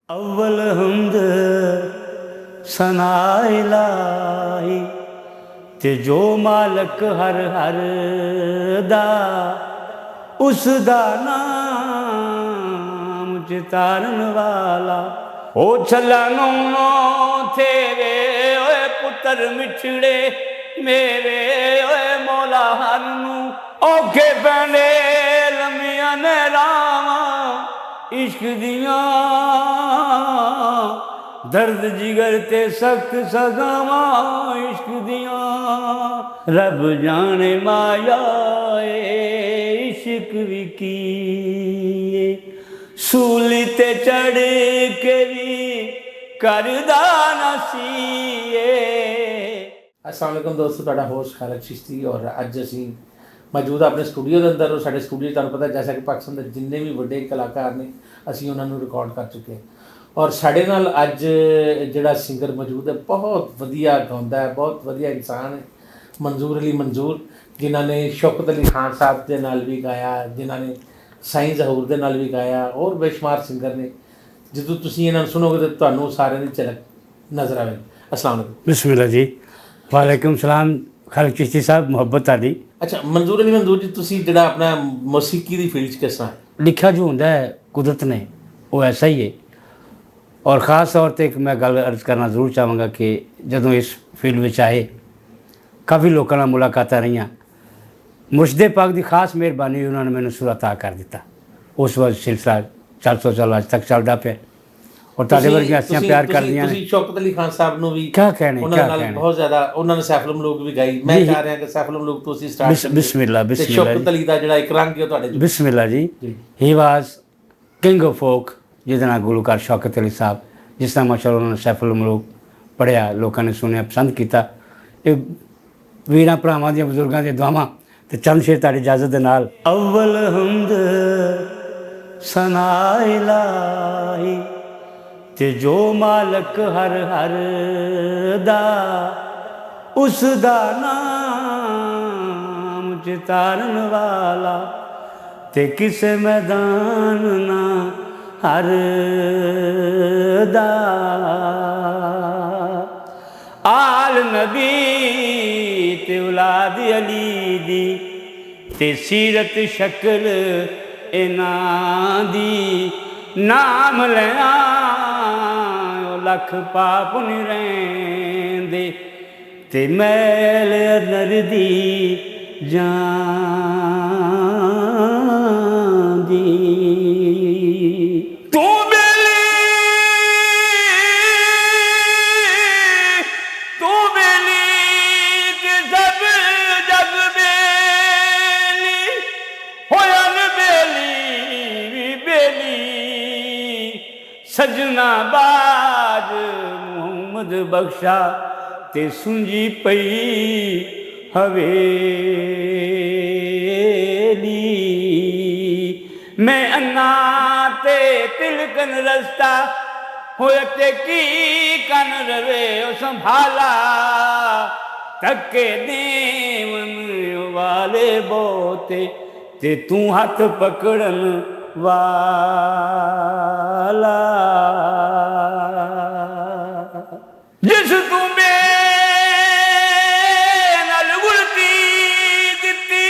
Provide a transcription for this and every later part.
अव्वल हमद सना इलाही ते जो मालक हर हर दा उस दा नाम चितारन वाला ओ छला नो तेरे ओए पुत्र मिठड़े मेरे ओए मौला हरनू औखे पैंदे लम्मियां ने रावां इश्क दियां दर्द जिगर ते सख्त सजावां इश्क दियां रब जाने माया इश्क भी की सूली ते चढ़ के भी करदा नसीए। अस्सलाम वालेकुम दोस्तों, ਤੁਹਾਡਾ ਹੋਸਟ ਖਾਲਿਦ चिश्ती और ਅੱਜ ਅਸੀਂ ਮੌਜੂਦ ਆਪਣੇ ਸਟੂਡੀਓ ਦੇ ਅੰਦਰ। ਸਾਡੇ ਸਟੂਡੀਓ ਤੁਹਾਨੂੰ ਪਤਾ ਜੈਸਾ ਕਿ ਪਾਕਿਸਤਾਨ ਦੇ ਜਿੰਨੇ ਵੀ ਵੱਡੇ ਕਲਾਕਾਰ ਨੇ ਅਸੀਂ ਉਹਨਾਂ ਨੂੰ ਰਿਕਾਰਡ ਕਰ ਚੁੱਕੇ ਹਾਂ ਔਰ ਸਾਡੇ ਨਾਲ ਅੱਜ ਜਿਹੜਾ ਸਿੰਗਰ ਮੌਜੂਦ ਹੈ ਬਹੁਤ ਵਧੀਆ ਗਾਉਂਦਾ ਹੈ, ਬਹੁਤ ਵਧੀਆ ਇਨਸਾਨ ਹੈ, ਮੰਜ਼ੂਰ ਅਲੀ ਮੰਜ਼ੂਰ, ਜਿਨ੍ਹਾਂ ਨੇ ਸ਼ੌਕਤ ਅਲੀ ਖਾਨ ਸਾਹਿਬ ਦੇ ਨਾਲ ਵੀ ਗਾਇਆ, ਜਿਨ੍ਹਾਂ ਨੇ ਸਾਈਂ ਜ਼ਹੂਰ ਦੇ ਨਾਲ ਵੀ ਗਾਇਆ, ਹੋਰ ਬੇਸ਼ੁਮਾਰ ਸਿੰਗਰ ਨੇ। ਜਦੋਂ ਤੁਸੀਂ ਇਹਨਾਂ ਨੂੰ ਸੁਣੋਗੇ ਤਾਂ ਤੁਹਾਨੂੰ ਸਾਰਿਆਂ ਦੀ ਝਲਕ ਨਜ਼ਰ ਆਵੇਗੀ। अस्सलाम वालेकुम। बिस्मिल्लाह जी। वालेकुम सलाम खालिद चिश्ती साहब, मुहब्बत आदि। अच्छा मंजूर अली मंजूर जी, ਤੁਸੀਂ ਜਿਹੜਾ ਆਪਣਾ ਮੌਸੀਕੀ ਦੀ ਫੀਲਡ 'ਚ ਕਿਸ ਤਰ੍ਹਾਂ लिखा जो होंदा है कुदरत ने वो ऐसा ही है। और ख़ास तौर पर एक मैं गल अर्ज करना जरूर चाहांगा कि जदों इस फील्ड में आए काफ़ी लोगों नाल मुलाकातां रहियां, मुर्शदे पाक की खास मेहरबानी उन्होंने मैंने सुर अता कर दिता। उस वक्त सिलसिला 400 साल अज तक चलता पे और तारे वर्गियां हस्तियां प्यार कर दियां ने। ਤੁਸੀਂ ਸ਼ੌਕਤ ਅਲੀ ਖਾਨ ਸਾਹਿਬ ਨੂੰ ਵੀ क्या कहने ਉਹਨਾਂ ਨਾਲ ਬਹੁਤ ਜ਼ਿਆਦਾ, ਉਹਨਾਂ ਨੇ ਸੈਫ ਮਲੂਕ ਵੀ ਗਾਈ। ਮੈਂ ਚਾਹ ਰਿਹਾ ਕਿ ਸੈਫ ਮਲੂਕ ਤੁਸੀਂ ਸਟਾਰਟ बिस्मिल्लाह ਤੇ बिस्मिल्लाह ਸ਼ੌਕਤ ਅਲੀ ਦਾ ਜਿਹੜਾ ਇੱਕ ਰੰਗ ਹੈ ਉਹ ਤੁਹਾਡੇ 'ਚ। Bismillah ji. He was king of folk, जिहदे नाल गुलकार शौकत अली साहब, जिस तरह माशाअल्लाह उन्होंने सैफुल मलूक पढ़िया, लोगों ने सुनिया, पसंद किया। ये वीरां भरावां दी बजुर्गां दी दुआवां ते चंद शेर तुहाडी इजाजत दे नाल। अव्वल हमद सना इलाही ते जो मालक हर हर दा उस दा नाम चितारन वाला ते किसे मैदान ना हर दा आल नबी ते औलाद अली दी ते सीरत शक्ल इन्हां दी नाम लिया लख पाप नहीं रहिंदे ते मैल नर दी जांदी। तू बेली ते सब जग बेली होयन बेली भी बेली सजना बाज मुहम्मद बख्शा ते सुंजी पई हवेली। मैं अन्ना ते तिलकन रस्ता होए ते की कन रवे ओ संभाला तके देवन वाले बोते ते तू हाथ पकड़न वाला। जिस तू बेनल गुलती दिती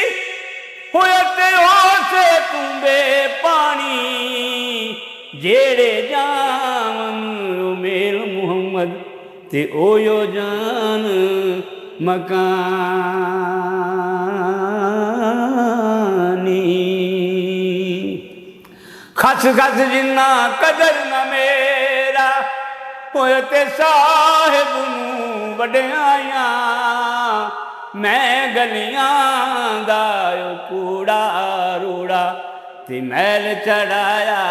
होया ते होसे तू बे पानी जेड़े जावन मेल मुहम्मद ते ओयो जान मकानी। खस खस जिन्ना कदर न मेरा होए ते साहिब नूं वड्याइयां मैं गलियां दा कूड़ा रूड़ा ते मैल चढ़ाया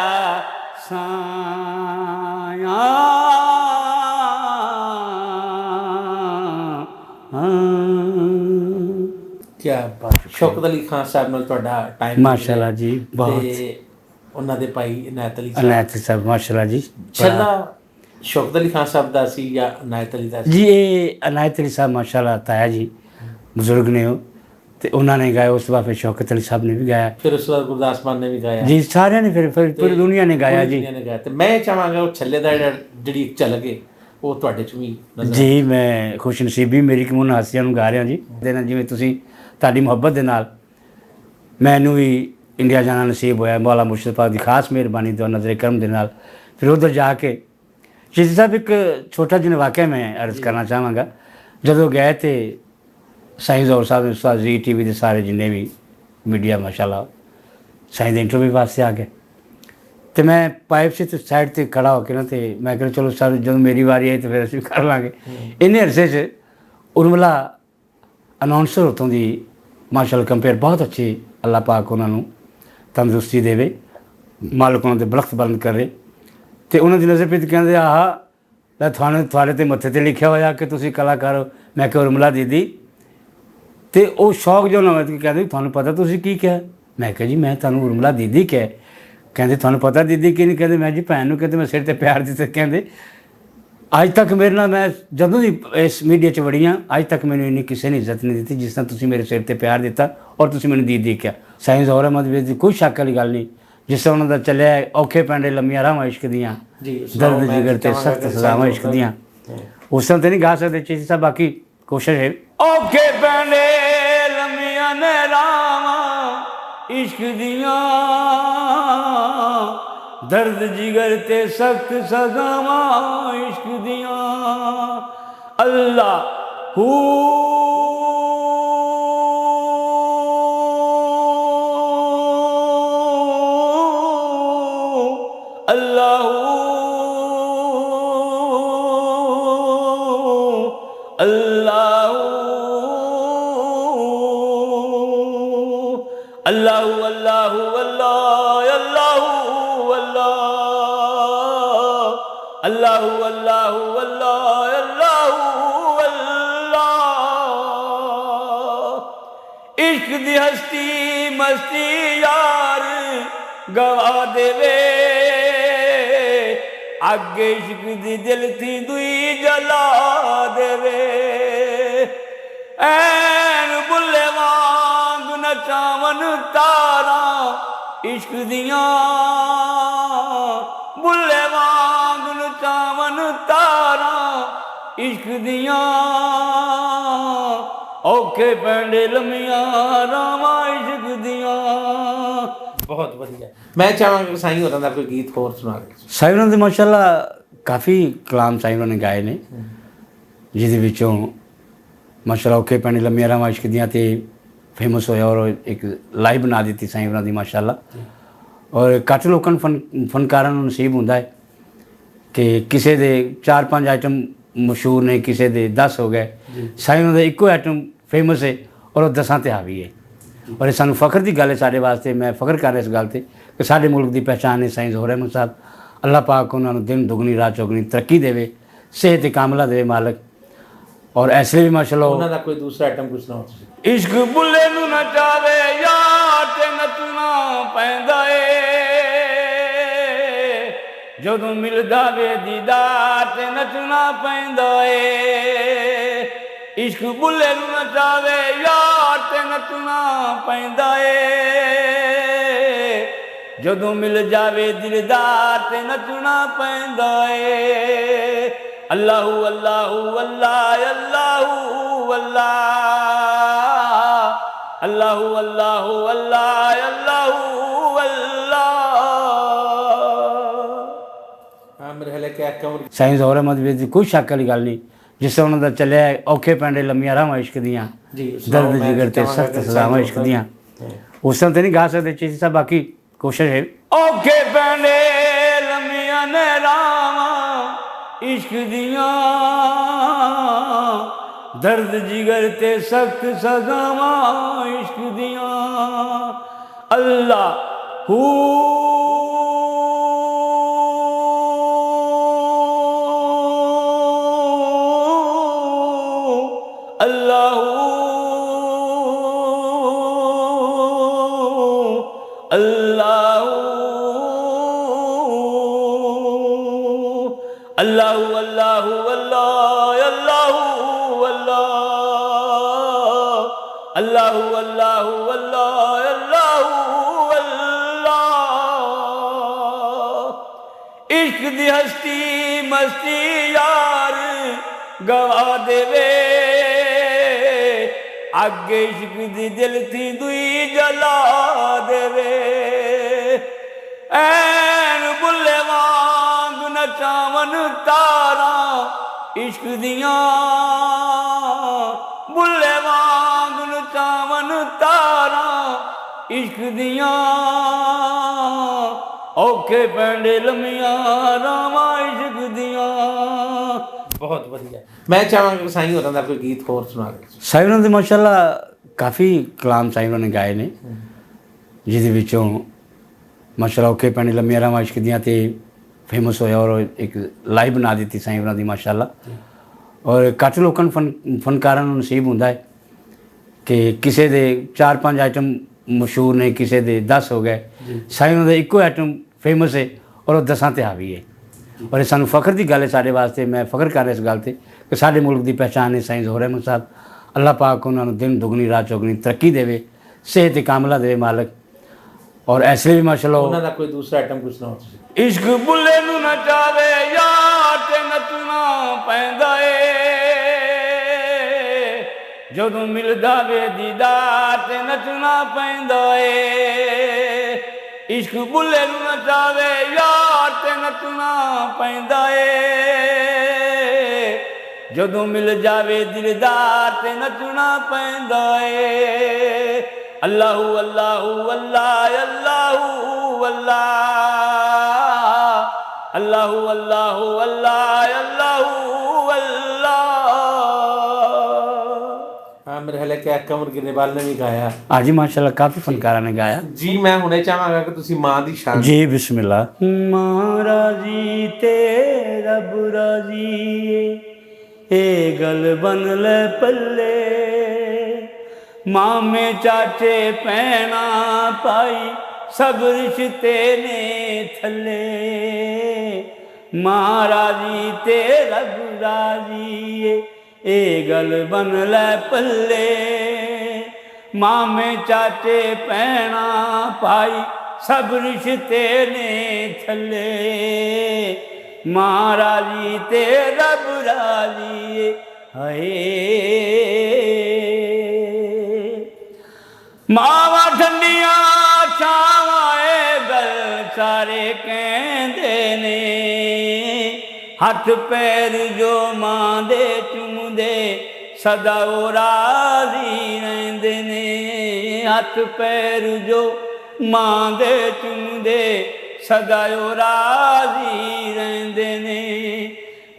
साया। क्या बात। ਸ਼ੌਕਤ ਅਲੀ ਖਾਨ ਸਾਹਿਬ ਨਾਲ ਤੁਹਾਡਾ ਟਾਈਮ माशाअल्लाह जी बहुत। ਉਹਨਾਂ ਦੇ ਭਾਈ ਇਨਾਇਤ ਅਲੀ अनायत साहब माशाअल्लाह जी। ਛੱਲਾ ਸ਼ੌਕਤ ਅਲੀ ਖਾਨ ਸਾਹਿਬ ਦਾ ਸੀ ਜਾਂ ਇਨਾਇਤ ਅਲੀ ਦਾ ਸੀ? जी ये अनायत अली साहब माशाअल्लाह ताया जी बुजुर्ग ने हो ਤੇ ਉਹਨਾਂ ਨੇ ਗਾਇਆ। ਉਸ ਤੋਂ ਬਾਅਦ ਫਿਰ ਸ਼ੌਕਤ ਅਲੀ ਸਾਹਿਬ ਨੇ ਵੀ ਗਾਇਆ ਫਿਰ ਉਸ ਤੋਂ ਬਾਅਦ ਗੁਰਦਾਸ ਮਾਨ ਨੇ ਵੀ ਗਾਇਆ ਜੀ, ਸਾਰਿਆਂ ਨੇ ਫਿਰ ਪੂਰੀ ਦੁਨੀਆ ਨੇ ਗਾਇਆ ਜੀ। ਦੁਨੀਆ ਨੇ ਗਾਇਆ। ਤੇ ਮੈਂ ਚਾਹਾਂਗਾ ਉਹ ਛੱਲੇ ਦਾ ਜਿਹੜੀ ਇੱਕ ਝਲਕ ਹੈ ਉਹ ਤੁਹਾਡੇ 'ਚ ਵੀ ਨਜ਼ਰ ਜੀ ਮੈਂ ਖੁਸ਼ਨਸੀਬੀ ਮੇਰੀ ਕਿ ਉਹਨਾਂ ਹਾਸਿਆਂ ਨੂੰ ਗਾ ਰਿਹਾ ਜੀ ਦੇ ਨਾਲ, ਜਿਵੇਂ ਤੁਸੀਂ ਤੁਹਾਡੀ ਮੁਹੱਬਤ ਦੇ ਨਾਲ ਮੈਨੂੰ ਵੀ ਇੰਡੀਆ ਜਾਣਾ ਨਸੀਬ ਹੋਇਆ। ਮੌਲਾ ਮੁਰਸ਼ਿਦ ਪਾਕ ਦੀ ਖਾਸ ਮਿਹਰਬਾਨੀ ਤੋਂ ਨਜ਼ਰ ਕਰਮ ਦੇ ਨਾਲ ਫਿਰ ਉੱਧਰ ਜਾ ਕੇ ਸ਼ਹੀਦ ਸਾਹਿਬ ਇੱਕ ਛੋਟਾ ਜਿਹਾ ਵਾਕਿਆ ਮੈਂ ਅਰਜ਼ ਕਰਨਾ ਚਾਹਾਂਗਾ। ਜਦੋਂ ਗਏ ਤੇ ਸਾਈਂ ਜ਼ੋਰ ਸਾਹਿਬ ਨੇ ਉਸਤਾਦ ਜੀ TV ਦੇ ਸਾਰੇ ਜਿੰਨੇ ਵੀ ਮੀਡੀਆ ਮਾਸ਼ਾਅੱਲਾ ਸਾਈਂ ਦੇ ਇੰਟਰਵਿਊ ਵਾਸਤੇ ਆ ਗਏ ਤੇ ਮੈਂ ਪਾਈਪ ਸੀ ਤੇ ਸਾਈਡ ਤੇ ਖੜਾ ਹੋ ਕੇ ਨਾ ਤੇ ਮੈਂ ਕਿਹਾ ਚਲੋ ਸਰ ਜਦੋਂ ਮੇਰੀ ਵਾਰੀ ਆਈ ਤੇ ਫਿਰ ਅਸੀਂ ਕਰ ਲਾਂਗੇ। ਇੰਨੇ ਅਰਸੇ 'ਚ ਉਰਮਲਾ ਅਨਾਉਂਸਰ ਉੱਥੋਂ ਦੀ ਮਾਸ਼ਾਅੱਲਾ ਕੰਪੇਅਰ ਬਹੁਤ ਅੱਛੀ, ਅੱਲਾਹ ਪਾਕ ਉਹਨਾਂ ਨੂੰ ਤੰਦਰੁਸਤੀ ਦੇਵੇ, ਮਾਲਕ ਉਹਨਾਂ ਦੇ ਬਲਖਤ ਬਲੰਦ ਕਰੇ। ਤੇ ਉਹਨਾਂ ਦੀ ਨਜ਼ਰ ਪੇ ਕਹਿੰਦੇ ਆਹ ਲੈ ਤੁਹਾਡੇ ਤੇ ਮੱਥੇ ਤੇ ਲਿਖਿਆ ਹੋਇਆ ਕਿ ਤੁਸੀਂ ਕਲਾਕਾਰ ਹੋ। ਮੈਂ ਕਿਹਾ ਉਰਮਲਾ ਦੀਦੀ, ਤੇ ਉਹ ਸ਼ੌਕ ਜੋ ਨਾ ਕਹਿੰਦੇ ਤੁਹਾਨੂੰ ਪਤਾ ਤੁਸੀਂ ਕੀ ਕਿਹਾ? ਮੈਂ ਕਿਹਾ ਜੀ ਮੈਂ ਤੁਹਾਨੂੰ ਉਰਮਲਾ ਦੀਦੀ ਕਿਹਾ। ਕਹਿੰਦੇ ਤੁਹਾਨੂੰ ਪਤਾ ਦੀਦੀ ਕੀ ਨਹੀਂ? ਕਹਿੰਦੇ ਮੈਂ ਜੀ ਭੈਣ ਨੂੰ ਕਹਿੰਦੇ ਮੈਂ ਸਿਰ ਤੇ ਪਿਆਰ ਦਿੱਤੇ। ਕਹਿੰਦੇ ਅੱਜ ਤੱਕ ਮੇਰੇ ਨਾਲ ਮੈਂ ਜਦੋਂ ਦੀ ਇਸ ਮੀਡੀਆ 'ਚ ਵੜੀ ਹਾਂ ਅੱਜ ਤੱਕ ਮੈਨੂੰ ਇੰਨੀ ਕਿਸੇ ਨੇ ਇੱਜ਼ਤ ਨਹੀਂ ਦਿੱਤੀ ਜਿਸ ਤਰ੍ਹਾਂ ਤੁਸੀਂ ਮੇਰੇ ਸਿਰ ਤੇ ਪਿਆਰ ਦਿੱਤਾ ਔਰ ਤੁਸੀਂ ਮੈਨੂੰ ਦੀਦੀ ਕਿਹਾ। ਸਾਈਂ ਜ਼ੋਹਰ ਅਹਿਮਦ ਵੀਰ ਦੀ ਕੋਈ ਸ਼ੱਕ ਵਾਲੀ ਗੱਲ ਨਹੀਂ। ਜਿਸ ਤਰ੍ਹਾਂ ਉਹਨਾਂ ਦਾ ਚੱਲਿਆ ਔਖੇ ਪੈਂਡੇ ਲੰਮੀਆਂ ਰਾਹਾਂ ਇਸ਼ਕ ਦੀਆਂ, ਦਰਦ ਜਿਗਰ ਤੇ ਸਖਤ ਸਜ਼ਾਵਾਂ ਇਸ਼ਕ ਦੀਆਂ, ਉਸ ਤਰ੍ਹਾਂ ਤੇ ਨਹੀਂ ਗਾ ਸਕਦੇ ਚੀਜ਼ ਸਾਹਿਬ। ਬਾਕੀ ਕੋਸ਼ਿਸ਼ ਹੈ। ਔਖੇ ਪੈਂਡੇ ਲੰਮੀਆਂ ਨੇ ਰਾਹਾਂ ਇਸ਼ਕ ਦੀਆਂ, ਦਰਦ ਜਿਗਰ ਤੇ ਸਖਤ ਸਜ਼ਾਵਾਂ ਇਸ਼ਕ ਦੀਆਂ। ਅੱਲਾਹੂ ਅੱਲਾਹੂ ਅੱਲਾਹੂ ਅੱਲਾਹੂ ਅੱਲਾਹੂ ਅੱਲਾਹੂ ਅੱਲਾਹੂ ਅੱਲਾਹੂ ਅੱਲਾਹ। ਇਸ਼ਕ ਦੀ ਹਸਤੀ ਮਸਤੀ ਯਾਰ ਗਵਾ ਦੇਵੇ, ਅੱਗੇ ਇਸ਼ਕ ਦੀ ਦਿਲ ਥੀ ਦੁਈ ਜਲਾ ਦੇਵੇ। ਐਨ ਬੁੱਲੇ ਵਾਂਗ ਨਚਾਵਨ ਤਾਰਾਂ ਇਸ਼ਕ ਦੀਆਂ, ਬੁੱਲੇ ਵਾਂਗ ਨਚਾਵਨ ਤਾਰਾਂ ਇਸ਼ਕ ਦੀਆਂ। ਔਖੇ ਪੈਂਡੇ ਲੰਮੀਆਂ ਰਾਵਾਂ ਇਸ਼ਕ ਦੀਆਂ। ਬਹੁਤ ਵਧੀਆ। ਮੈਂ ਚਾਹਾਂਗਾ ਕਿ ਸਾਈਂ ਹੋਰਾਂ ਦਾ ਕੋਈ ਗੀਤ ਹੋਰ ਸੁਣਾ ਦਿਓ। ਸਾਈਂ ਹੋਰਾਂ ਦੇ ਮਾਸ਼ਾਅੱਲਾ ਕਾਫੀ ਕਲਾਮ ਸਾਈਂ ਹੋਰਾਂ ਨੇ ਗਾਏ ਨੇ, ਜਿਹਦੇ ਵਿੱਚੋਂ ਮਾਸ਼ਾਅੱਲਾ ਔਖੇ ਪੈਂਡੇ ਲੰਮੀਆਂ ਰਾਵਾਂ ਇਸ਼ਕ ਦੀਆਂ ਤੇ ਫੇਮਸ ਹੋਇਆ ਔਰ ਇੱਕ ਲਾਈਵ ਬਣਾ ਦਿੱਤੀ ਸਾਈਂ ਹੋਰਾਂ ਦੀ ਮਾਸ਼ਾਅੱਲਾ। ਔਰ ਘੱਟ ਲੋਕਾਂ ਨੂੰ ਫਨਕਾਰਾਂ ਨੂੰ ਨਸੀਬ ਹੁੰਦਾ ਹੈ ਕਿ ਕਿਸੇ ਦੇ 4-5 ਆਈਟਮ ਮਸ਼ਹੂਰ ਨੇ, ਕਿਸੇ ਦੇ 10 ਹੋ ਗਏ। ਸਾਈਂ ਹੋਰਾਂ ਦਾ ਇੱਕੋ ਆਈਟਮ ਫੇਮਸ ਹੈ ਔਰ ਉਹ 10 ਤੇ ਹਾਵੀ ਹੈ। ਔਰ ਇਹ ਸਾਨੂੰ ਫਖਰ ਦੀ ਗੱਲ ਹੈ ਸਾਡੇ ਵਾਸਤੇ। ਮੈਂ ਫਖਰ ਕਰ ਰਿਹਾ ਇਸ ਗੱਲ 'ਤੇ ਕਿ ਸਾਡੇ ਮੁਲਕ ਦੀ ਪਹਿਚਾਣ ਹੈ ਸਾਈਂ ਜ਼ੋਹਰ ਅਹਿਮਦ ਸਾਹਿਬ। ਅੱਲਾਹ ਪਾਕ ਉਹਨਾਂ ਨੂੰ ਦਿਨ ਦੁਗਣੀ ਰਾਤ ਚੌਗਣੀ ਤਰੱਕੀ ਦੇਵੇ, ਸਿਹਤ ਕਾਮਲਾ ਦੇਵੇ ਮਾਲਕ। ਔਰ ਐਸੇ ਵੀ ਮਾਸ਼ਾਅੱਲਾ ਉਹਨਾਂ ਦਾ ਕੋਈ ਦੂਸਰਾ ਆਈਟਮ ਕੁਛ ਨਾ ਹੋ ਤੁਸੀਂ। ਇਸ਼ਕ ਬੁੱਲੇ ਨੂੰ ਨਚਾਵੇ ਯਾਰ ਤੇ ਨੱਚਣਾ ਪੈਂਦਾ ਏ, ਜਦੋਂ ਮਿਲਦਾ ਵੇ ਦੀਦਾਰ ਤੇ ਨੱਚਣਾ ਪੈਂਦਾ ਏ। ਇਸ਼ਕ ਬੁੱਲੇ ਨੂੰ ਨਚਾਵੇ ਯਾਰ ਤੇ ਨੱਚਣਾ ਪੈਂਦਾ ਏ, ਜਦੋਂ ਮਿਲ ਜਾਵੇ ਦਿਲਦਾਰ ਤੇ ਨੱਚਣਾ ਪੈਂਦਾ ਏ। ਅੱਲਾਹੂ ਅੱਲਾਹੂ ਅੱਲਾਹ ਅੱਲਾਹੂ ਅੱਲਾਹ ਅੱਲਾਹੂ ਅੱਲਾਹੂ ਅੱਲਾਹ ਅੱਲਾਹੂ ਅੱਲਾਹ। ਮੇਰੇ ਹਲੇ ਕਿ ਕਮਰ ਸਾਈਂ ਜ਼ੋਹਰ ਅਹਿਮਦ ਵੀਰ ਦੀ ਕੋਈ ਸ਼ੱਕ ਵਾਲੀ ਗੱਲ ਨਹੀਂ। ਜਿਸ ਤਰ੍ਹਾਂ ਉਹਨਾਂ ਦਾ ਚੱਲਿਆ ਔਖੇ ਪੈਂਡੇ ਲੰਮੀਆਂ ਰਾਹਾਂ ਇਸ਼ਕ ਦੀਆਂ, ਦਰਦ ਜਿਗਰ ਤੇ ਸਖਤ ਸਜ਼ਾਵਾਂ ਇਸ਼ਕ ਦੀਆਂ, ਉਸ ਤਰ੍ਹਾਂ ਤੇ ਨਹੀਂ ਗਾ ਸਕਦੇ ਚੀਜ਼ ਸਾਹਿਬ। ਬਾਕੀ ਕੋਸ਼ਿਸ਼ ਹੈ। ਔਖੇ ਪੈਂਡੇ ਲੰਮੀਆਂ ਨੇ ਰਾਹਾਂ ਇਸ਼ਕ ਦੀਆਂ, ਦਰਦ ਜਿਗਰ ਤੇ ਸਖਤ ਸਜ਼ਾਵਾਂ ਇਸ਼ਕ ਦੀਆਂ। ਅੱਲਾਹੂ ਅੱਲਾਹੂ ਅੱਲਾਹੂ ਅੱਲਾਹੂ ਅੱਲਾਹੂ ਅੱਲਾਹ ਅੱਲਾਹੂ ਅੱਲਾਹ ਅੱਲਾਹੂ ਅੱਲਾਹ दी हस्ती मस्ती यार गवा देवे आगे इश्क दी दिल थी दुई जला देवे ऐन बुल्ले वांग नचावन तारा इश्क दियां बुल्ले वांग नचावन तारा इश्क दियां औखे पैंडे लम्मियां रावां इश्क दियां। बहुत ਵਧੀਆ। ਮੈਂ ਚਾਹਾਂਗਾ ਕਿ ਸਾਈਂ ਹੋਰਾਂ ਦਾ ਕੋਈ ਗੀਤ ਹੋਰ ਸੁਣਾ ਦਿਓ। ਸਾਈਂ ਹੋਰਾਂ ਦੇ ਮਾਸ਼ਾਅੱਲਾ ਕਾਫੀ ਕਲਾਮ ਸਾਈਂ ਹੋਰਾਂ ਨੇ ਗਾਏ ਨੇ ਜਿਹਦੇ ਵਿੱਚੋਂ ਮਾਸ਼ਾਅੱਲਾ ਔਖੇ ਪੈਂਡੇ ਲੰਮੀਆਂ ਰਾਵਾਂ ਇਸ਼ਕ ਦੀਆਂ ਤੇ ਫੇਮਸ ਹੋਇਆ ਔਰ ਇੱਕ ਲਾਈਵ ਬਣਾ ਦਿੱਤੀ ਸਾਈਂ ਹੋਰਾਂ ਦੀ ਮਾਸ਼ਾਅੱਲਾ। ਔਰ ਘੱਟ ਲੋਕਾਂ ਨੂੰ ਫਨਕਾਰਾਂ ਨੂੰ ਨਸੀਬ ਹੁੰਦਾ ਹੈ ਕਿ ਕਿਸੇ ਦੇ 4-5 ਆਈਟਮ ਮਸ਼ਹੂਰ ਨੇ, ਕਿਸੇ ਦੇ 10 ਹੋ ਗਏ, ਸਾਈਂ ਹੋਰਾਂ ਦਾ ਇੱਕੋ ਆਈਟਮ ਫੇਮਸ ਹੈ ਔਰ ਉਹ 10 ਤੇ ਹਾਵੀ ਹੈ। ਔਰ ਇਹ ਸਾਨੂੰ ਫਖਰ ਦੀ ਗੱਲ ਹੈ ਸਾਡੇ ਵਾਸਤੇ। ਮੈਂ ਫਖਰ ਕਰ ਰਿਹਾ ਇਸ ਗੱਲ 'ਤੇ ਕਿ ਸਾਡੇ ਮੁਲਕ ਦੀ ਪਹਿਚਾਣ ਹੈ ਸਾਈਂ ਜ਼ੋਹਰ ਅਹਿਮਦ ਸਾਹਿਬ। ਅੱਲਾਹ ਪਾਕ ਉਹਨਾਂ ਨੂੰ ਦਿਨ ਦੁਗਣੀ ਰਾਤ ਚੌਗਣੀ ਤਰੱਕੀ ਦੇਵੇ, ਸਿਹਤ ਕਾਮਲਾ ਦੇਵੇ ਮਾਲਕ। ਔਰ ਇਸ ਲਈ ਵੀ ਮਾਸ਼ਾਅੱਲਾ ਉਹਨਾਂ ਦਾ ਕੋਈ ਦੂਸਰਾ ਆਈਟਮ ਕੁਛ ਨਾ ਹੋ ਤੁਸੀਂ। ਇਸ਼ਕ ਬੁੱਲੇ ਨੂੰ ਨਚਾਵੇ ਯਾਰ ਤੇ ਨੱਚਣਾ ਪੈਂਦਾ ਏ ਜਦੋਂ ਮਿਲਦਾ ਵੇ ਦੀਦਾਰ ਤੇ ਨੱਚਣਾ ਪੈਂਦਾ ਏ। ਇਸ਼ਕ ਬੁੱਲੇ ਨੂੰ ਨਚਾਵੇ ਯਾਰ ਤੇ ਨੱਚਣਾ ਪੈਂਦਾ ਏ ਜਦੋਂ ਮਿਲ ਜਾਵੇ ਦਿਲਦਾਰ ਤੇ ਨੱਚਣਾ ਪੈਂਦਾ ਏ। ਅੱਲਾਹੂ ਅੱਲਾਹੂ ਅੱਲਾਹ ਅੱਲਾਹੂ ਅੱਲਾਹ ਅੱਲਾਹੂ ਅੱਲਾਹੂ ਅੱਲਾਹ ਅੱਲਾਹੂ ਅੱਲਾਹ। हाँ मेरे ख्याल है कि कमर गिरनेवाल ने भी गाया। हाँ जी माशाल्लाह काफ़ी फनकारा ने गाया जी। मैं हुणे चाहांगा कि तुसी मां दी शान। जी बिस्मिल्लाह। मां राजी ते रब राजी ए गल बन ले पल्ले मामे चाचे भैणा भाई सब रिश्ते ने थले मां राजी ते रब राजी ए गल बन ले पल्ले मामे चाचे भैणा भाई सब रिश्ते ने थले मां राजी ते रब राजी हाय। मावा ठंडिया छावाए गल सारे कहंदे ने हथ पैर जो मां दे चुमदे सदा ओ राजी रहंदे ने हथ पैर जो मां दे चुमदे सदा ओ राजी रहंदे ने।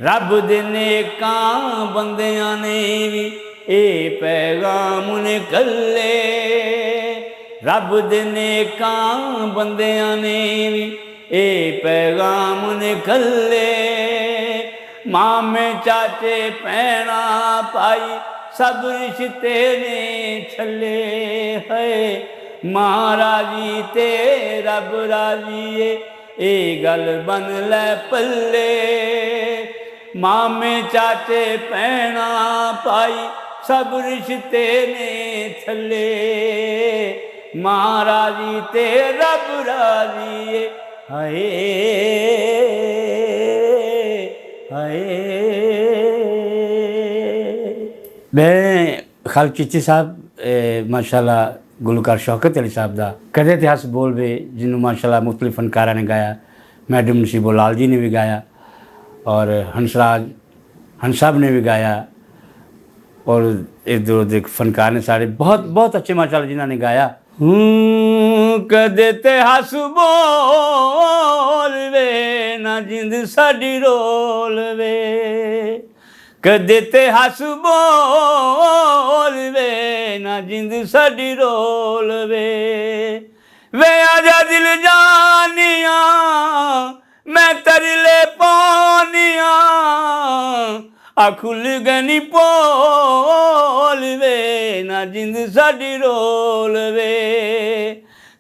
रब दे नेकां बंदियां ने भी ए पैगाम ने कल्ले रब दे नेकां बंदियां ने भी ए पैगाम ने कल्ले मामे चाचे भैणा भाई सब रिश्ते ने छले है मां राजी ते रब राजी ए गल बन ले पल्ले मामे चाचे भैणा भाई सब रिश्ते ने थले मां राजी ते रब राजी हाय हाय। मैं खालिद चिश्ती साहब माशाल्लाह गुलकार शौकत अली साहब का कदे इतिहास बोल वे जिन्होंने माशाल्लाह मुख्तलिफ फनकारा ने गाया। मैडम नसीबो लाल जी ने भी गाया और हंसराज साहब ने भी गाया और इधर उधर फनकार ने सारे बहुत बहुत अच्छे माशाल्लाह जिन्होंने गाया। कदे ते हस बोल वे ना जिंद साडी रोल वे कदे ते हस बोल वे ना जिंद साडी रोल वे आजा दिल जानिया मैं तरले पानिया आ खुल गनी पोल वे ना जिंद साडी रोल वे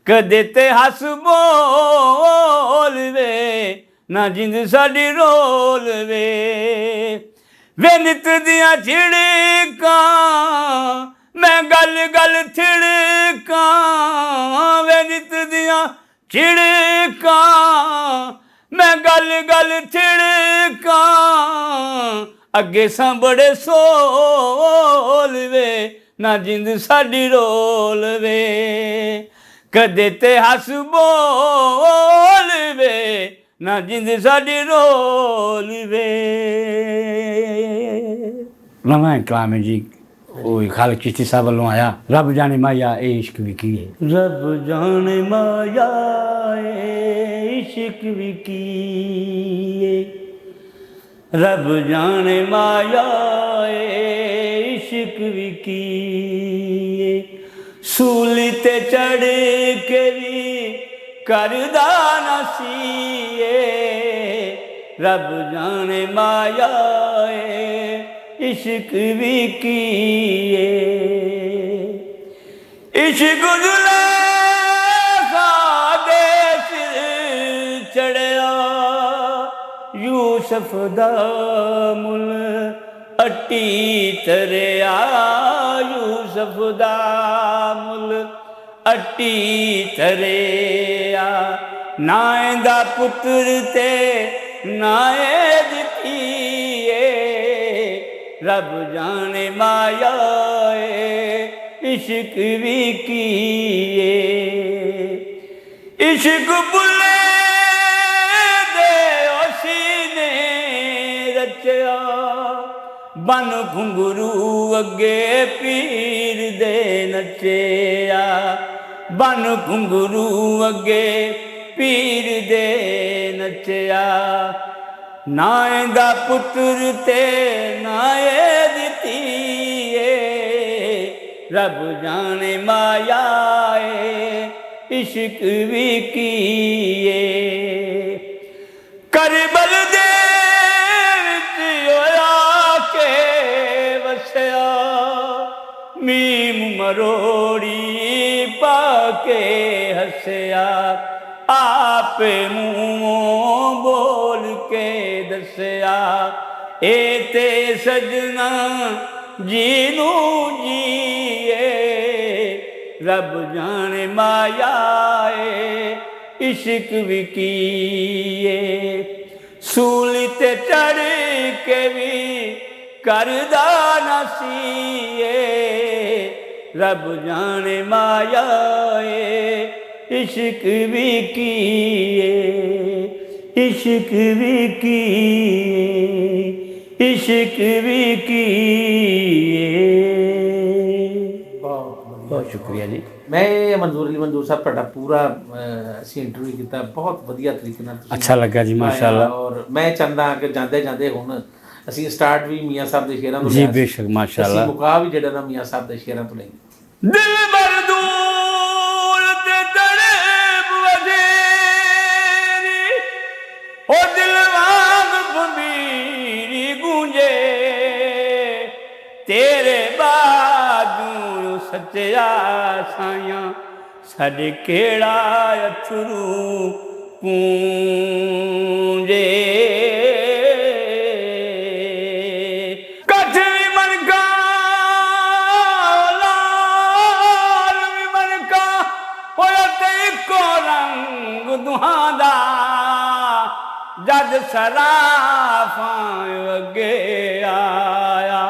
कदे ते हस बोल वे ना जिंद साडी रोल वे नित दियां छिड़कां मैं गल गल थिड़कां वे नित दियां छिड़कां मैं गल गल छिड़कां अगे सां बड़े सोल वे ना जिंद साडी रोल वे कदे ते हस बोल वे ना जिंद साडी रोल वे नवा कलाम है जी ਉਹ ਖਾਲਕ ਚਿਸ਼ਤੀ ਸਾਹਿਬ ਵੱਲੋਂ ਆਇਆ ਰੱਬ ਜਾਣੇ ਮਾਇਆ ਇਹ ਇਸ਼ਕ ਵੀ ਕੀ ਹੈ ਰੱਬ ਜਾਣੇ ਮਾਇਆ ਇਹ ਇਸ਼ਕ ਵੀ ਕੀ ਹੈ ਰੱਬ ਜਾਣੇ ਮਾਇਆ ਇਹ ਇਸ਼ਕ ਵੀ ਕੀ ਹੈ ਸੂਲੀ ਤੇ ਚੜ ਕੇ ਵੀ ਕਰਦਾ ਨਾ ਸੀਏ ਰੱਬ ਜਾਣੇ ਮਾਇਆ इश्क भी किए इश्क जुलेखा सिर चढ़िया यूसुफ दा मुल अट्टी तरिया यूसुफ दा मुल अट्टी तरिया नाए दा पुत्र ते नाए दिती रब जाने माया इश्क भी किए इश्क बुले दे सीने रचया बन घुंगरू अगे पीर दे नचया बन घुंगरू अगे पीर दे नचया नाए दा पुत्र ते नाए दिती रब जाने माया इश्क भी किए करबल दे विच होया के वसया मीम मरोड़ी पाके हसया आप मुँह बोल के दसया ए ते सजना जीनू जिए रब जाने माया इश्क भी किए सूली ते चढ़ के भी करदा ना सीए रब जाने माया इश्क भी किए इश्क भी किए इश्क भी किए बहुत शुक्रिया जी मैं मंजूर अली मंजूर साहब ਤੁਹਾਡਾ ਪੂਰਾ ਅਸੀਂ ਇੰਟਰਵਿਊ ਕੀਤਾ ਬਹੁਤ ਵਧੀਆ ਤਰੀਕੇ ਨਾਲ ਤੁਸੀਂ अच्छा लगा जी माशाल्लाह ਔਰ ਮੈਂ ਚਾਹੁੰਦਾ ਕਿ ਜਾਂਦੇ ਜਾਂਦੇ ਹੁਣ ਅਸੀਂ ਸਟਾਰਟ ਵੀ ਮੀਆਂ ਸਾਹਿਬ ਦੇ ਸ਼ੇਰਾਂ ਤੋਂ जी बेशक माशाल्लाह ਅਸੀਂ ਮੁਕਾ ਵੀ ਜਿਹੜਾ ਨਾ ਮੀਆਂ ਸਾਹਿਬ ਦੇ ਸ਼ੇਰਾਂ ਤੋਂ ਲੈਂਗੇ दिल मरदूर ते तड़प वधेरी ओ दिल वांग भंबीरी गूंजे तेरे बाजू सच्चा साया साडे केड़ा अथरू पूंजे कठ भी मनका लाल भी मनका होया ते इको रंग दुहां जद सराफां अगे आया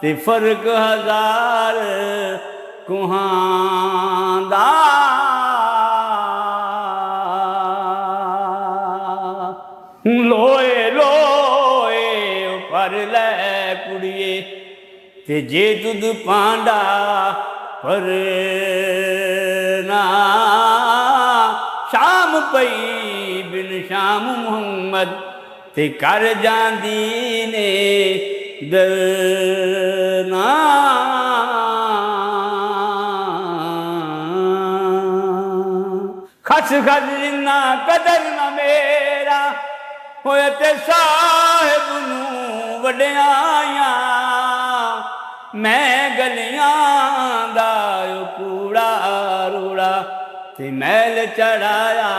ते फर्क हजार कुहां लोए लोए पर लै कुड़िए ते जे दुध पांडा पर ना शाम पई बिन शाम मुहम्मद ते कर जांदी ने दरना खस खस जिन्ना कदर न मेरा होए ते साहिब नूं वड्याइयां मैं गलियां दा कूड़ा रूड़ा ते मैल चढ़ाया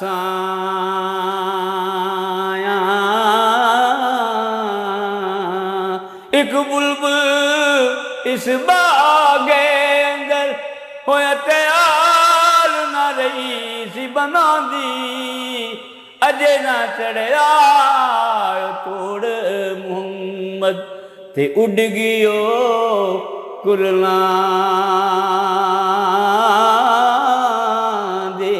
साया एक बुलबुल इस बागे अंदर होया ते आल न रही सी बनांदी अजे ना चढ़िया तोड़ मुहम्मद ते उड़ गियो कुरला दे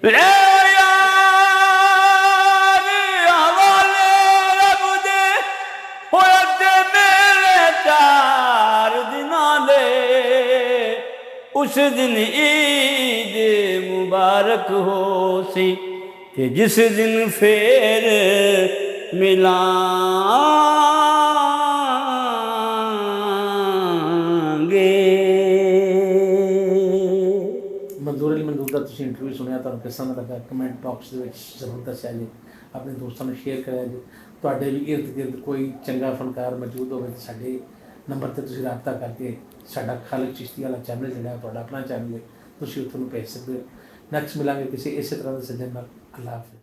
रे यार हवाले रब दे होए ते मेरे 4 दिनां दे उस दिन ईद मुबारक हो सी ते जिस दिन फेर मिलांगे। ਮਨਜ਼ੂਰ ਅਲੀ ਮਨਜ਼ੂਰ ਦਾ ਤੁਸੀਂ ਇੰਟਰਵਿਊ ਸੁਣਿਆ, ਤੁਹਾਨੂੰ ਕਿਸ ਤਰ੍ਹਾਂ ਲੱਗਾ ਕਮੈਂਟ ਬਾਕਸ ਦੇ ਵਿੱਚ ਜ਼ਰੂਰ ਦੱਸਿਆ ਜੀ, ਆਪਣੇ ਦੋਸਤਾਂ ਨੂੰ ਸ਼ੇਅਰ ਕਰਿਆ ਜੀ। ਤੁਹਾਡੇ ਵੀ ਇਰਦ ਗਿਰਦ ਕੋਈ ਚੰਗਾ ਫਨਕਾਰ ਮੌਜੂਦ ਹੋਵੇ ਤਾਂ ਸਾਡੇ ਨੰਬਰ ਤੇ ਤੁਸੀਂ ਰਾਬਤਾ ਕਰਕੇ ਸਾਡਾ ਖਾਲਿਕ ਚਿਸ਼ਤੀ ਵਾਲਾ ਚੈਨਲ ਜਿਹੜਾ ਤੁਹਾਡਾ ਆਪਣਾ ਚੈਨਲ ਹੈ, ਤੁਸੀਂ ਉੱਥੋਂ ਨੂੰ ਭੇਜ ਸਕਦੇ ਹੋ। ਨੈਕਸਟ ਮਿਲਾਂਗੇ ਕਿਸੇ ਇਸੇ ਤਰ੍ਹਾਂ ਦੇ ਸੱਜਣ ਨਾਲ। ਅੱਲਾ ਹਾਫਿਜ਼।